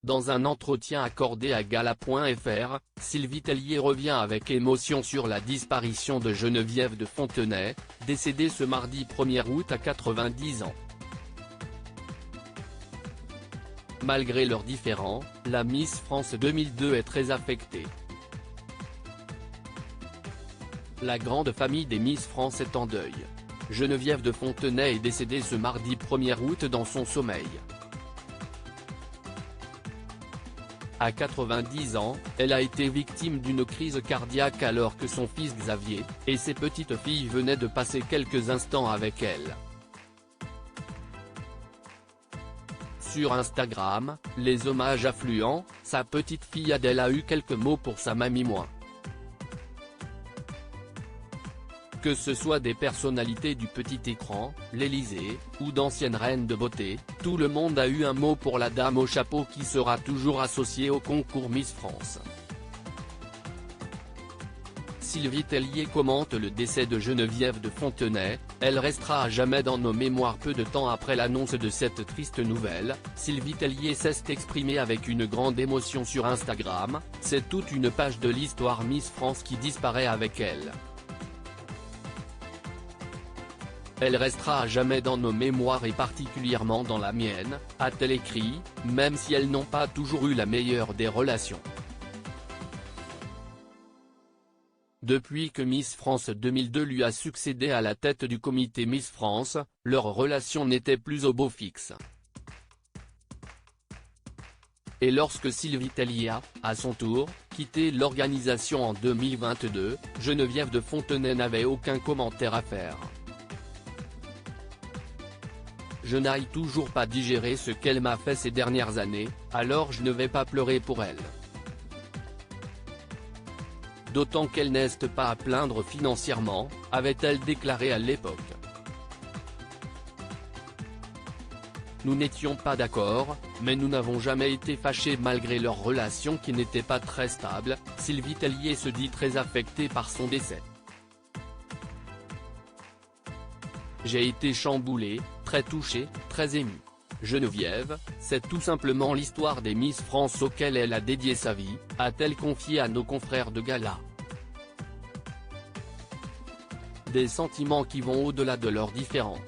Dans un entretien accordé à Gala.fr, Sylvie Tellier revient avec émotion sur la disparition de Geneviève de Fontenay, décédée ce mardi 1er août à 90 ans. Malgré leurs différends, la Miss France 2002 est très affectée. La grande famille des Miss France est en deuil. Geneviève de Fontenay est décédée ce mardi 1er août dans son sommeil. À 90 ans, elle a été victime d'une crise cardiaque alors que son fils Xavier, et ses petites filles venaient de passer quelques instants avec elle. Sur Instagram, les hommages affluents, sa petite fille Adèle a eu quelques mots pour sa mamie moi. Que ce soit des personnalités du petit écran, l'Élysée, ou d'anciennes reines de beauté, tout le monde a eu un mot pour la dame au chapeau qui sera toujours associée au concours Miss France. Sylvie Tellier commente le décès de Geneviève de Fontenay, elle restera à jamais dans nos mémoires. Peu de temps après l'annonce de cette triste nouvelle, Sylvie Tellier s'est exprimée avec une grande émotion sur Instagram, c'est toute une page de l'histoire Miss France qui disparaît avec elle. Elle restera à jamais dans nos mémoires et particulièrement dans la mienne, a-t-elle écrit, même si elles n'ont pas toujours eu la meilleure des relations. Depuis que Miss France 2002 lui a succédé à la tête du comité Miss France, leur relation n'était plus au beau fixe. Et lorsque Sylvie Tellier a, à son tour, quitté l'organisation en 2022, Geneviève de Fontenay n'avait aucun commentaire à faire. Je n'arrive toujours pas digérer ce qu'elle m'a fait ces dernières années, alors je ne vais pas pleurer pour elle. D'autant qu'elle n'est pas à plaindre financièrement, avait-elle déclaré à l'époque. Nous n'étions pas d'accord, mais nous n'avons jamais été fâchés malgré leur relation qui n'était pas très stable. Sylvie Tellier se dit très affectée par son décès. J'ai été chamboulée, très touchée, très émue. Geneviève, c'est tout simplement l'histoire des Miss France auxquelles elle a dédié sa vie, a-t-elle confié à nos confrères de Gala. Des sentiments qui vont au-delà de leurs différends.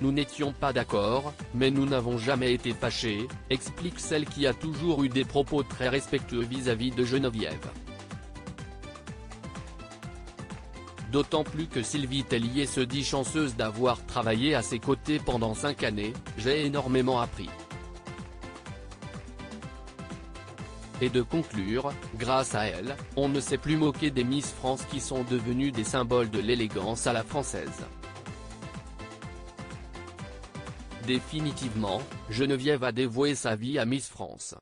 Nous n'étions pas d'accord, mais nous n'avons jamais été fâchés, explique celle qui a toujours eu des propos très respectueux vis-à-vis de Geneviève. D'autant plus que Sylvie Tellier se dit chanceuse d'avoir travaillé à ses côtés pendant 5 années, j'ai énormément appris. Et de conclure, grâce à elle, on ne s'est plus moqué des Miss France qui sont devenues des symboles de l'élégance à la française. Définitivement, Geneviève a dévoué sa vie à Miss France.